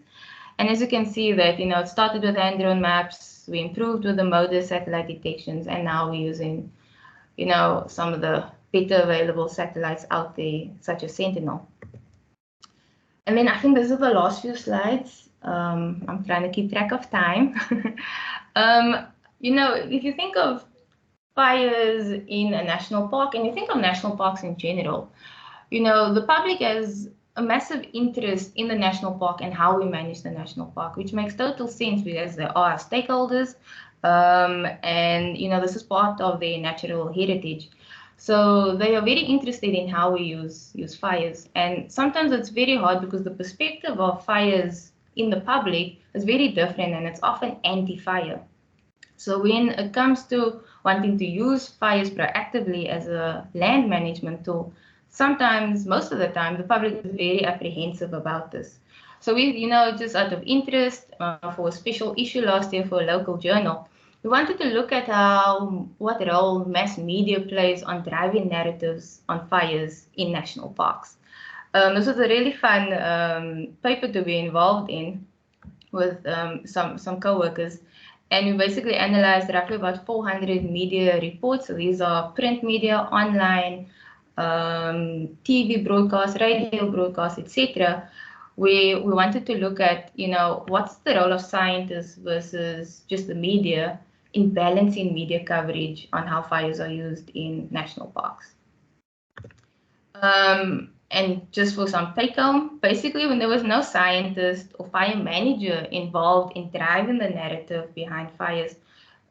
And as you can see that, it started with hand-drawn maps, we improved with the MODIS satellite detections, and now we're using, some of the better available satellites out there, such as Sentinel. And then I think these are the last few slides. I'm trying to keep track of time. If you think of fires in a national park, and you think of national parks in general, the public has a massive interest in the national park and how we manage the national park, which makes total sense because there are stakeholders, and this is part of their natural heritage. So they are very interested in how we use fires, and sometimes it's very hard because the perspective of fires in the public is very different, and it's often anti-fire. So when it comes to wanting to use fires proactively as a land management tool, sometimes, most of the time, the public is very apprehensive about this. So we, just out of interest, for a special issue last year for a local journal, we wanted to look at what role mass media plays on driving narratives on fires in national parks. This was a really fun paper to be involved in with some co-workers. And we basically analyzed roughly about 400 media reports. So these are print media, online, TV broadcasts, radio broadcasts, etc. We wanted to look at, what's the role of scientists versus just the media in balancing media coverage on how fires are used in national parks. And just for some take home, basically when there was no scientist or fire manager involved in driving the narrative behind fires,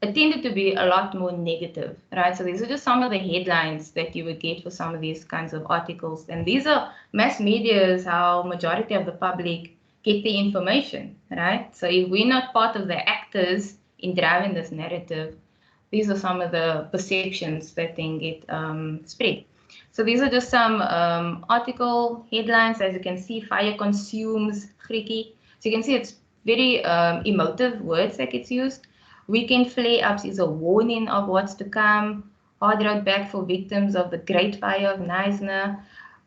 it tended to be a lot more negative, right? So these are just some of the headlines that you would get for some of these kinds of articles. And these are mass media is how majority of the public get the information, right? So if we're not part of the actors in driving this narrative, these are some of the perceptions that then get spread. So these are just some article headlines. As you can see, fire consumes Griekie. So you can see it's very emotive words that gets used. Weekend flare-ups is a warning of what's to come. Hard road back for victims of the Great Fire of Neisner.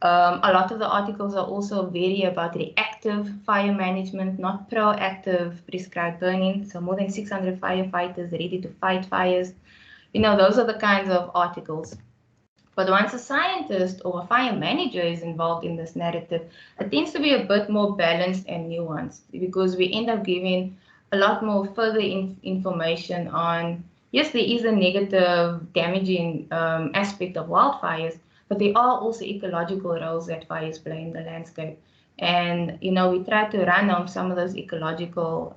A lot of the articles are also very about reactive fire management, not proactive prescribed burning. So more than 600 firefighters ready to fight fires. Those are the kinds of articles. But once a scientist or a fire manager is involved in this narrative, it tends to be a bit more balanced and nuanced because we end up giving a lot more further information on, yes, there is a negative, damaging aspect of wildfires, but there are also ecological roles that fires play in the landscape. And, we try to run on some of those ecological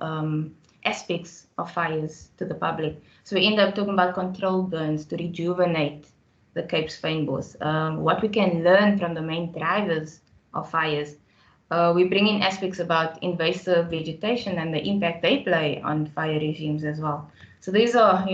aspects of fires to the public. So we end up talking about controlled burns to rejuvenate the Cape's fynbos, what we can learn from the main drivers of fires. We bring in aspects about invasive vegetation and the impact they play on fire regimes as well. So these are,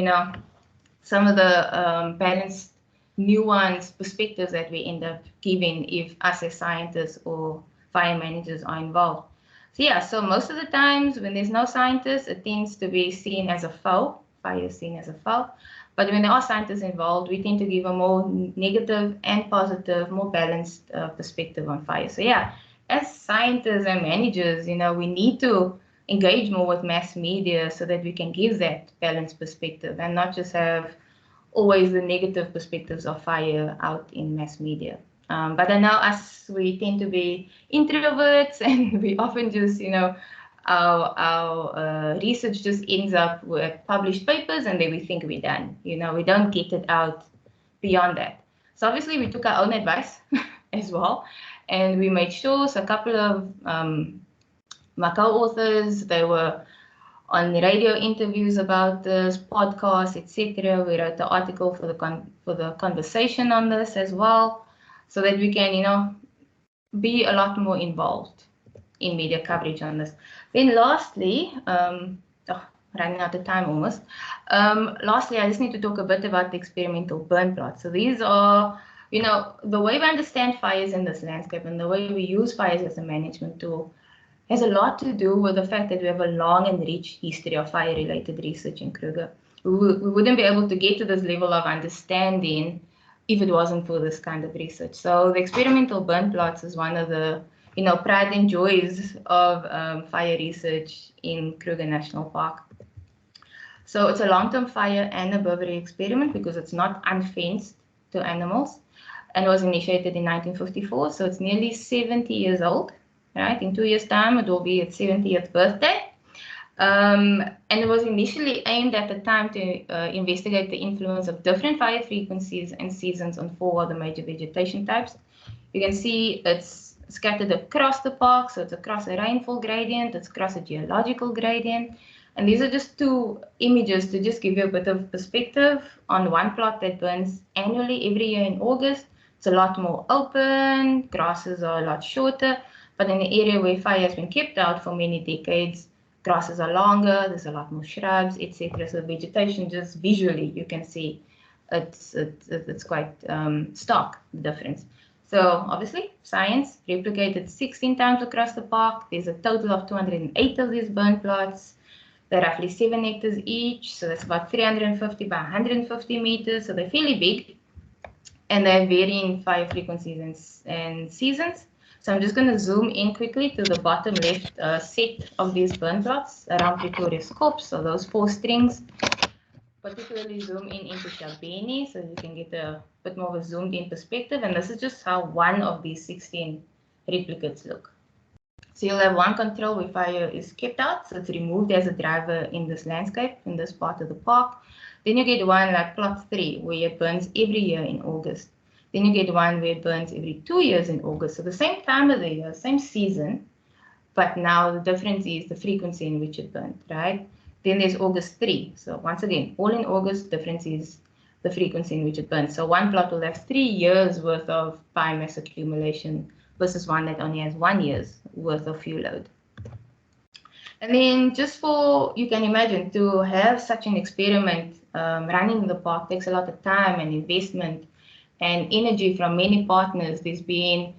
some of the balanced, nuanced perspectives that we end up giving if us as scientists or fire managers are involved. So yeah, so most of the times when there's no scientists, it tends to be seen as a foe. Fire is seen as a foe. But when there are scientists involved, we tend to give a more negative and positive, more balanced perspective on fire. So yeah, as scientists and managers, we need to engage more with mass media so that we can give that balanced perspective and not just have always the negative perspectives of fire out in mass media. But I know us, we tend to be introverts and we often just, our research just ends up with published papers and then we think we're done. We don't get it out beyond that. So obviously we took our own advice as well, and we made sure. So a couple of my co-authors, they were on radio interviews about this, podcasts, etc. We wrote the article for the conversation on this as well, so that we can, be a lot more involved in media coverage on this. Then lastly, running out of time almost. Lastly, I just need to talk a bit about the experimental burn plots. So these are, the way we understand fires in this landscape and the way we use fires as a management tool has a lot to do with the fact that we have a long and rich history of fire-related research in Kruger. We wouldn't be able to get to this level of understanding if it wasn't for this kind of research. So the experimental burn plots is one of the pride and joys of fire research in Kruger National Park. So it's a long-term fire and herbivory experiment because it's not unfenced to animals, and was initiated in 1954. So it's nearly 70 years old. Right, in 2 years' time, it will be its 70th birthday. And it was initially aimed at the time to investigate the influence of different fire frequencies and seasons on 4 of the major vegetation types. You can see it's scattered across the park, so it's across a rainfall gradient, it's across a geological gradient. And these are just 2 images to just give you a bit of perspective on one plot that burns annually every year in August. It's a lot more open, grasses are a lot shorter. But in the area where fire has been kept out for many decades, grasses are longer, there's a lot more shrubs, etc. So vegetation, just visually, you can see it's quite stark, the difference. So obviously, science replicated 16 times across the park. There's a total of 208 of these burn plots. They're roughly 7 hectares each, so that's about 350 by 150 meters. So they're fairly big, and they have varying fire frequencies and seasons. So I'm just going to zoom in quickly to the bottom left set of these burn plots around Pretoria's Corps, so those 4 strings. Particularly zoom in into Shabeni, so you can get a bit more of a zoomed in perspective. And this is just how one of these 16 replicates look. So you'll have one control where fire is kept out, so it's removed as a driver in this landscape, in this part of the park. Then you get one like plot 3, where it burns every year in August. Then you get one where it burns every 2 years in August. So the same time of the year, same season, but now the difference is the frequency in which it burned, right? Then there's August 3. So once again, all in August, difference is the frequency in which it burns. So one plot will have 3 years worth of biomass accumulation versus one that only has 1 year's worth of fuel load. And then just for, you can imagine, to have such an experiment running in the park takes a lot of time and investment and energy from many partners. There's been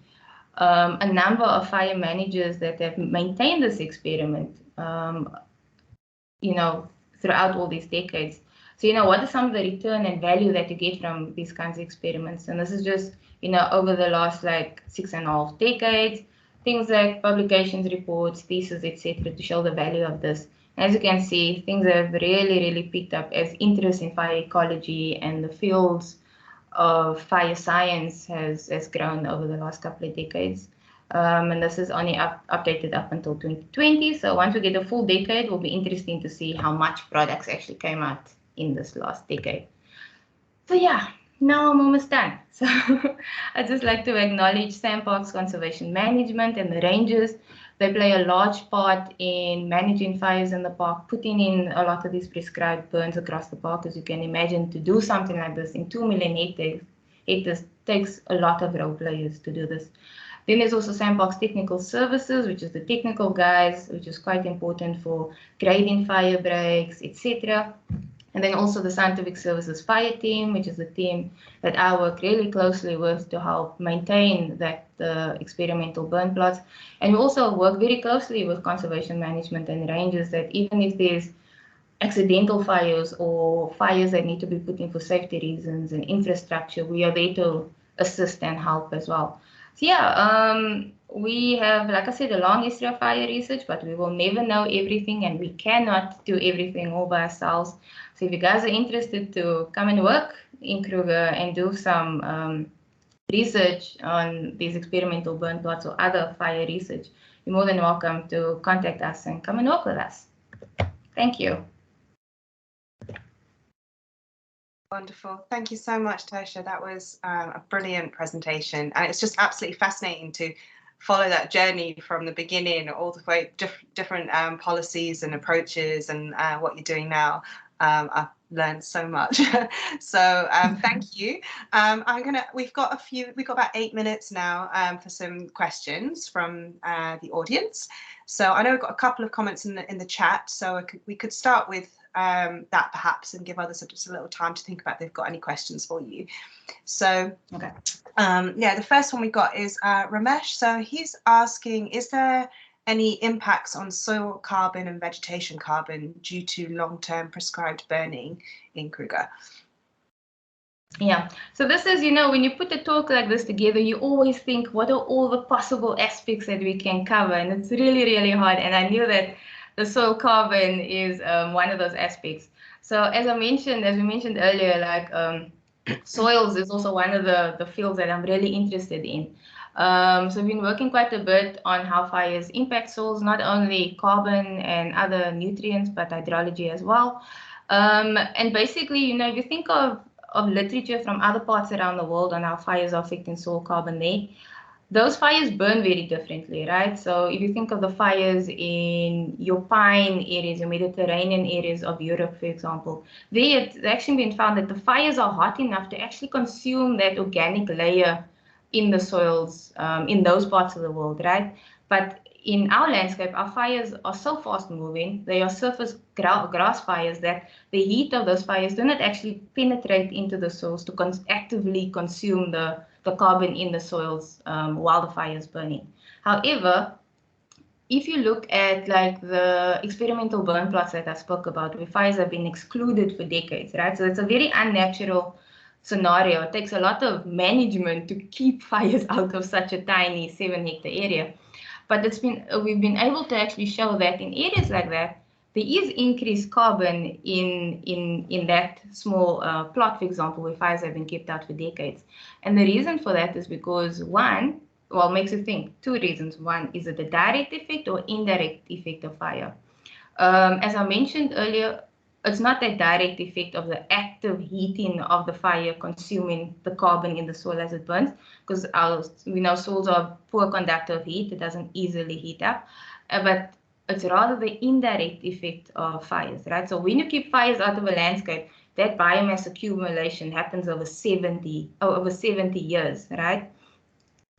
a number of fire managers that have maintained this experiment, throughout all these decades. So, what is some of the return and value that you get from these kinds of experiments? And this is just, over the last like 6.5 decades, things like publications, reports, theses, etc., to show the value of this. As you can see, things have really, really picked up as interest in fire ecology, and the fields of fire science has grown over the last couple of decades. And this is only updated up until 2020. So once we get a full decade, it will be interesting to see how much products actually came out in this last decade. So yeah, No, I'm almost done. So I'd just like to acknowledge SANParks Conservation Management and the rangers. They play a large part in managing fires in the park, putting in a lot of these prescribed burns across the park. As you can imagine, to do something like this in 2 million hectares takes a lot of role players to do this. Then there's also SANParks Technical Services, which is the technical guys, which is quite important for grading fire breaks, etc. And then also the Scientific Services Fire Team, which is the team that I work really closely with to help maintain the experimental burn plots. And we also work very closely with conservation management and rangers, that even if there's accidental fires or fires that need to be put in for safety reasons and infrastructure, we are there to assist and help as well. So yeah, we have, like I said, a long history of fire research, but we will never know everything, and we cannot do everything all by ourselves. So if you guys are interested to come and work in Kruger and do some research on these experimental burn plots or other fire research, you're more than welcome to contact us and come and work with us. Thank you. Wonderful. Thank you so much, Tercia. That was a brilliant presentation. And it's just absolutely fascinating to follow that journey from the beginning, all the way different policies and approaches and what you're doing now. I've learned so much. So thank you. We've got about 8 minutes now for some questions from the audience. So I know we've got a couple of comments in the chat, so we could start with that perhaps and give others just a little time to think about if they've got any questions for you. So okay. Yeah, the first one we got is Ramesh. So he's asking, is there any impacts on soil carbon and vegetation carbon due to long-term prescribed burning in Kruger? Yeah, so this is, when you put a talk like this together, you always think, what are all the possible aspects that we can cover? And it's really, really hard. And I knew that the soil carbon is one of those aspects. So as we mentioned earlier, like soils is also one of the fields that I'm really interested in. So we've been working quite a bit on how fires impact soils, not only carbon and other nutrients, but hydrology as well. And basically, if you think of literature from other parts around the world on how fires are affecting soil carbon there, those fires burn very differently, right? So if you think of the fires in your pine areas, your Mediterranean areas of Europe, for example, there it's actually been found that the fires are hot enough to actually consume that organic layer in the soils in those parts of the world, right? But in our landscape, our fires are so fast moving, they are surface grass fires, that the heat of those fires do not actually penetrate into the soils to actively consume the carbon in the soils while the fire is burning. However, if you look at like the experimental burn plots that I spoke about, where fires have been excluded for decades, right? So it's a very unnatural scenario. It takes a lot of management to keep fires out of such a tiny 7-hectare area. But we've been able to actually show that in areas like that, there is increased carbon in that small plot, for example, where fires have been kept out for decades. And the reason for that is because makes you think, 2 reasons. One, is it a direct effect or indirect effect of fire? As I mentioned earlier, it's not the direct effect of the active heating of the fire consuming the carbon in the soil as it burns, because we know soils are poor conductor of heat. It doesn't easily heat up, but it's rather the indirect effect of fires, right? So when you keep fires out of a landscape, that biomass accumulation happens over 70 years, right?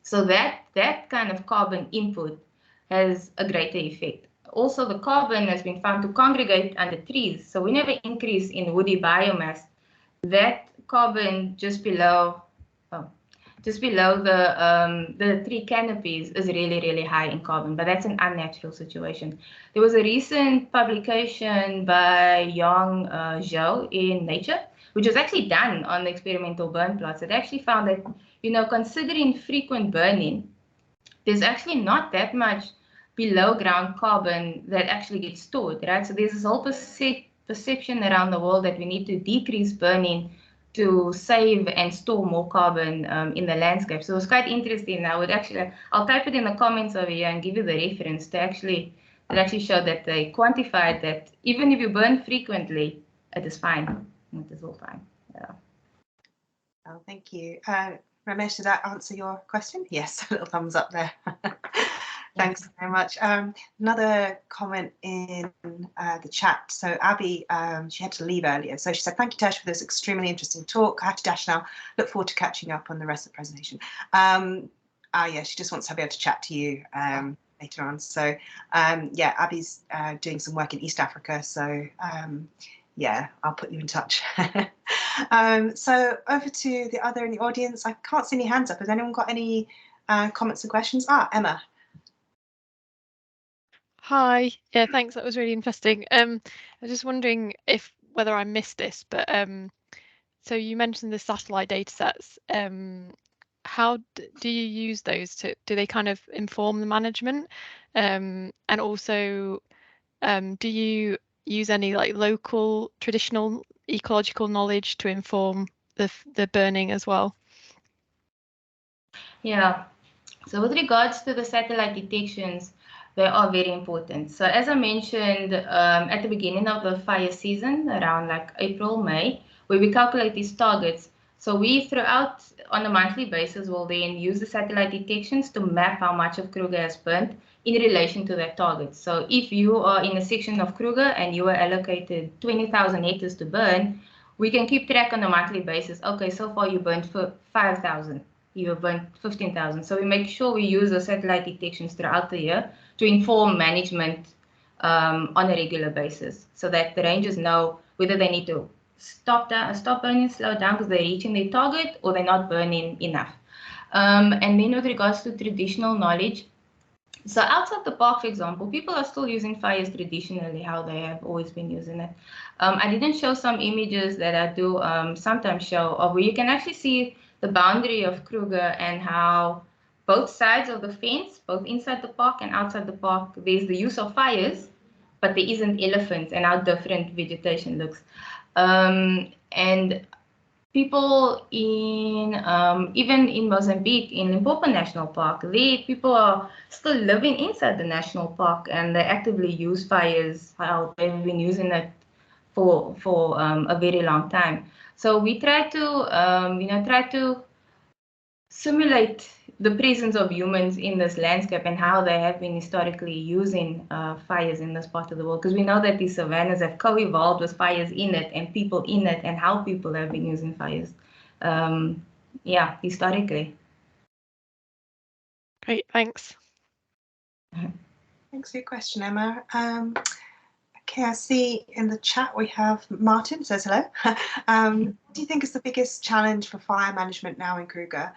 So that kind of carbon input has a greater effect. Also, the carbon has been found to congregate under trees. So whenever increase in woody biomass, that carbon just below the tree canopies is really, really high in carbon, but that's an unnatural situation. There was a recent publication by Yang Zhou in Nature, which was actually done on the experimental burn plots. It actually found that, considering frequent burning, there's actually not that much below ground carbon that actually gets stored, right? So there's this whole perception around the world that we need to decrease burning to save and store more carbon in the landscape. So it was quite interesting. I'll type it in the comments over here and give you the reference to actually show that they quantified that even if you burn frequently, it is fine. It is all fine. Yeah. Oh, thank you. Ramesh, did that answer your question? Yes, a little thumbs up there. Thanks very much. Another comment in the chat. So Abby, she had to leave earlier. So she said, thank you, Tercia, for this extremely interesting talk. I have to dash now. Look forward to catching up on the rest of the presentation. Yeah, she just wants to be able to chat to you later on. So yeah, Abby's doing some work in East Africa. So yeah, I'll put you in touch. So over to the other in the audience. I can't see any hands up. Has anyone got any comments and questions? Emma. Hi. Yeah, thanks. That was really interesting. I was just wondering whether I missed this, but so you mentioned the satellite data sets. How do you use those do they kind of inform the management? And also, do you use any like local traditional ecological knowledge to inform the burning as well? Yeah. So with regards to the satellite detections, they are very important. So as I mentioned at the beginning of the fire season, around like April, May, where we calculate these targets. So we throughout on a monthly basis will then use the satellite detections to map how much of Kruger has burnt in relation to that target. So if you are in a section of Kruger and you are allocated 20,000 hectares to burn, we can keep track on a monthly basis. Okay, so far you burned for 5,000. You have burnt 15,000. So we make sure we use the satellite detections throughout the year to inform management on a regular basis, so that the rangers know whether they need to stop burning, slow down because they're reaching their target, or they're not burning enough. And then with regards to traditional knowledge, so outside the park, for example, people are still using fires traditionally, how they have always been using it. I didn't show some images that I do sometimes show of where you can actually see the boundary of Kruger and how both sides of the fence, both inside the park and outside the park, there's the use of fires, but there isn't elephants, and how different vegetation looks. And people in even in Mozambique, in Limpopo National Park, people are still living inside the national park, and they actively use fires. How they've been using it for a very long time. So we try to simulate the presence of humans in this landscape and how they have been historically using fires in this part of the world, because we know that these savannas have co-evolved with fires in it and people in it, and how people have been using fires yeah, historically. Great, thanks. Thanks for your question, Emma. Okay, I see in the chat we have Martin says hello. What do you think is the biggest challenge for fire management now in Kruger?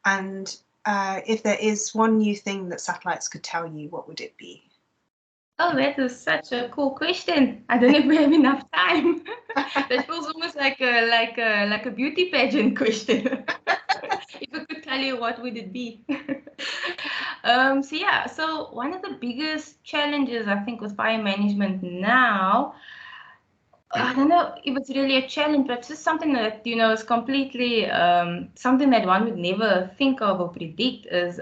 And if there is one new thing that satellites could tell you, what would it be? Oh, that is such a cool question. I don't know if we have enough time. That feels almost like a beauty pageant question. If I could tell you, what would it be? So one of the biggest challenges I think with fire management now, I don't know if it's really a challenge, but it's just something that is completely something that one would never think of or predict, is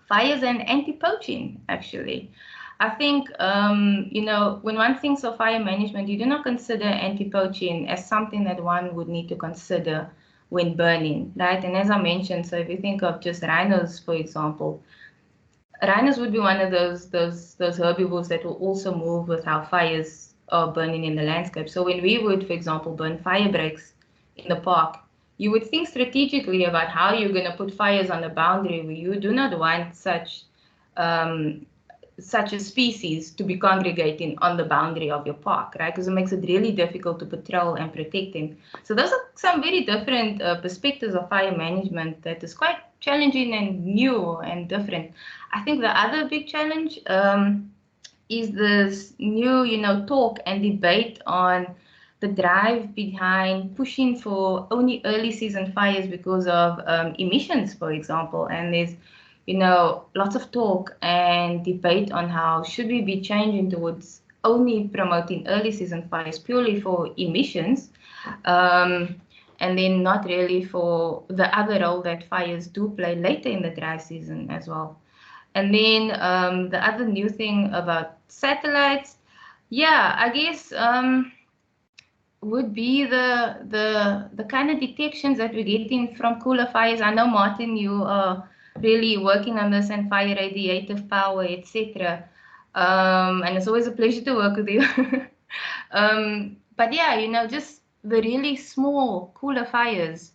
fires and anti-poaching. Actually, I think when one thinks of fire management, you do not consider anti-poaching as something that one would need to consider when burning, right? And as I mentioned, so if you think of just rhinos, for example, rhinos would be one of those herbivores that will also move with how fires are burning in the landscape. So when we would, for example, burn fire breaks in the park, you would think strategically about how you're going to put fires on the boundary where you do not want such a species to be congregating on the boundary of your park, right? Because it makes it really difficult to patrol and protect them. So those are some very different perspectives of fire management that is quite challenging and new and different. I think the other big challenge is this new, talk and debate on the drive behind pushing for only early season fires because of emissions, for example. And there's lots of talk and debate on how should we be changing towards only promoting early season fires purely for emissions, and then not really for the other role that fires do play later in the dry season as well. And then the other new thing about satellites, yeah, I guess would be the kind of detections that we're getting from cooler fires. I know, Martin, you are really working on this and fire radiative power, etc. And it's always a pleasure to work with you. But yeah, you know, just the really small cooler fires.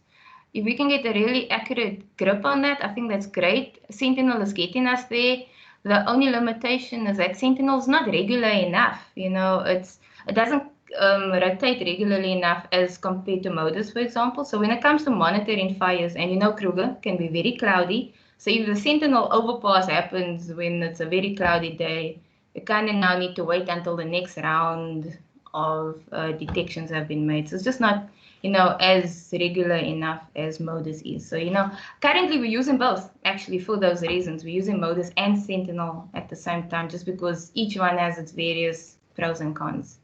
If we can get a really accurate grip on that, I think that's great. Sentinel is getting us there. The only limitation is that Sentinel is not regular enough. You know, it doesn't rotate regularly enough as compared to MODIS, for example. So when it comes to monitoring fires, and you know, Kruger can be very cloudy. So if the Sentinel overpass happens when it's a very cloudy day, you kind of now need to wait until the next round of detections have been made. So it's just not, you know, as regular enough as MODIS is. So, you know, currently we're using both actually for those reasons. We're using MODIS and Sentinel at the same time, just because each one has its various pros and cons.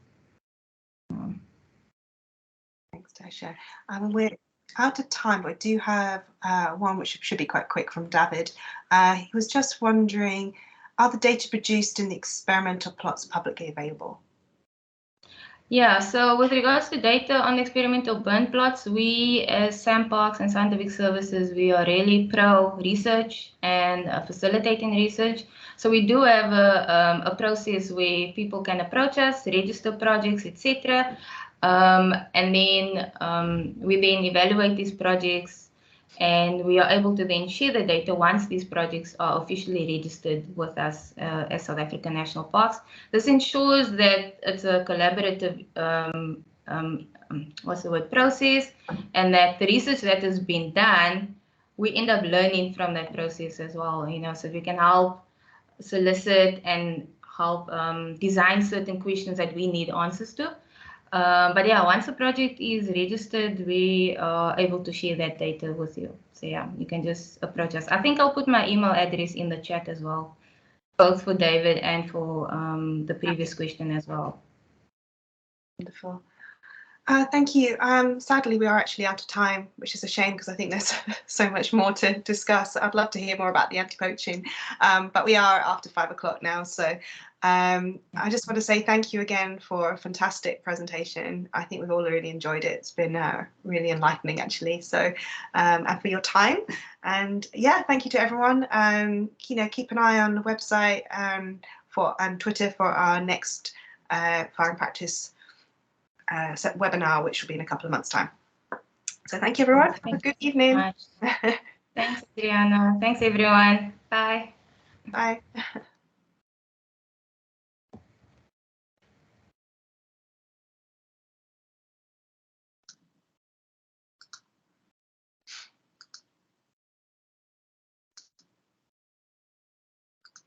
Thanks, Tercia. We're out of time, but I do have one which should be quite quick from David. He was just wondering, are the data produced in the experimental plots publicly available? Yeah, so with regards to data on experimental burn plots, we as SANParks and scientific services, we are really pro research and facilitating research. So we do have a process where people can approach us, register projects, etc. And then we then evaluate these projects, and we are able to then share the data once these projects are officially registered with us as South African National Parks. This ensures that it's a collaborative process, and that the research that has been done, we end up learning from that process as well, you know, so we can help solicit and help design certain questions that we need answers to. But yeah, once a project is registered, we are able to share that data with you. So yeah, you can just approach us. I think I'll put my email address in the chat as well, both for David and for the previous question as well. Wonderful. Thank you. Sadly, we are actually out of time, which is a shame because I think there's so much more to discuss. I'd love to hear more about the anti-poaching, but we are after 5 o'clock now. So I just want to say thank you again for a fantastic presentation. I think we've all really enjoyed it. It's been really enlightening, actually. So and for your time. And yeah, thank you to everyone. You know, keep an eye on the website and Twitter for our next Fire and Practice webinar, which will be in a couple of months' time. So thank you, everyone. Have a good evening. Thanks, Adriana. Thanks, everyone. Bye. Bye.